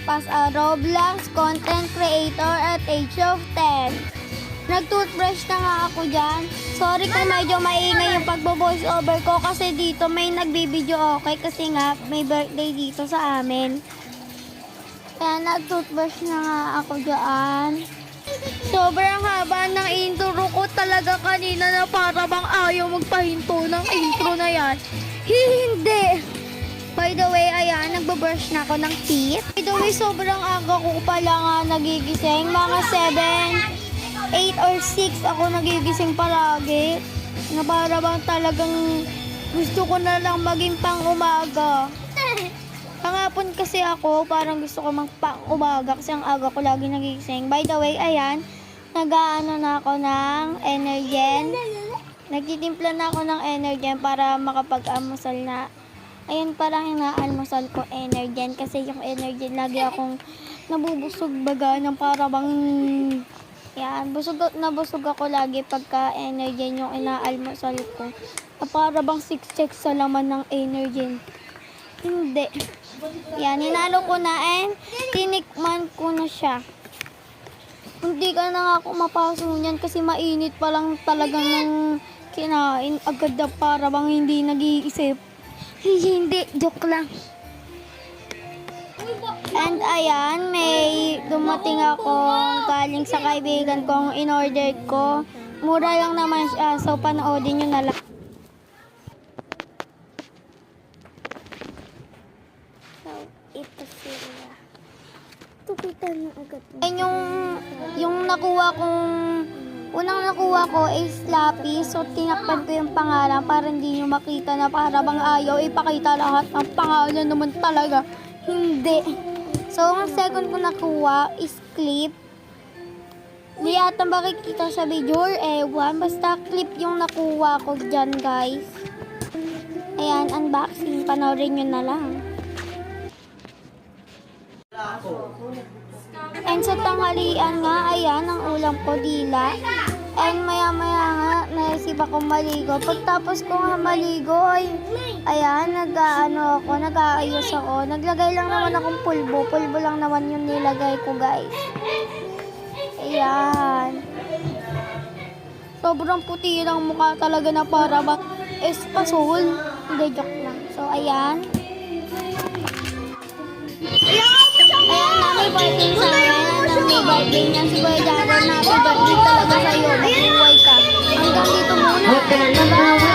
myself as a Roblox content creator at age of 10. Nag-toothbrush na nga ako dyan. Sorry kung medyo maingay yung pagbo-voice over ko kasi dito may nagbibideo okay kasi nga may birthday dito sa amin. Kaya nag-toothbrush na nga ako dyan. Sobrang haba ng intro ko talaga kanina na para bang ayaw magpahinto ng intro na yan. Hindi! By the way, ayan, nagbo-brush na ako ng teeth. By the way, sobrang aga ko pala nga nagigising. Mga 7, 8 or 6 ako nagigising palagi. Na para bang talagang gusto ko na lang maging pang umaga. Pangapon kasi ako, parang gusto ko pang umaga kasi ang aga ko lagi nagigising. By the way, ayan, nag-aano na ako ng Energen. Nagtitimpla na ako ng Energen para makapag-almusal na. Ayun, parang inaalmusal ko Energen kasi yung Energen lagi akong nabubusog baga ng para bang yan, busog ako lagi pagka Energen yung inaalmusal ko. Na para bang 6 sa laman ng Energen. Hindi. Yan, hinalo ko na and tinikman ko na siya. Hindi ka na nga ako mapaso niyan kasi mainit pa lang talaga ng kinain agad na para bang hindi nag-iisip. Hindi, joke lang. And ayan, may dumating ako galing sa kaibigan kong in-order ko. Mura lang naman siya, so panoodin nyo na lang. So, ito sila. Tupitan mo agad. And yung nakuha kong unang nakuha ko is lapis, so tinakpan ko yung pangalan para hindi nyo makita na para bang ayaw ipakita lahat ng pangalan naman talaga. Hindi. So, ang second ko nakuha is clip. Hindi yata makikita sa video or ewan. Basta clip yung nakuha ko dyan, guys. Ayan, unboxing. Panoorin nyo na lang. And sa tanghalian nga, ayan, ang ulam ko, dila. And maya-maya nga, naisip ako maligo. Pagtapos ko nga maligo, ay, ayan, nag-aayos ako. Naglagay lang naman akong pulbo. Pulbo lang naman yung nilagay ko, guys. Ayan. Sobrang puti ng mukha talaga na para ba espasol. Hindi, joke lang. So, ayan. Ayan na, may birthday sa akin. May birthday niya si Kuya Jaro na happy birthday talaga sa'yo. Mabuhay ka. Hanggang dito muna.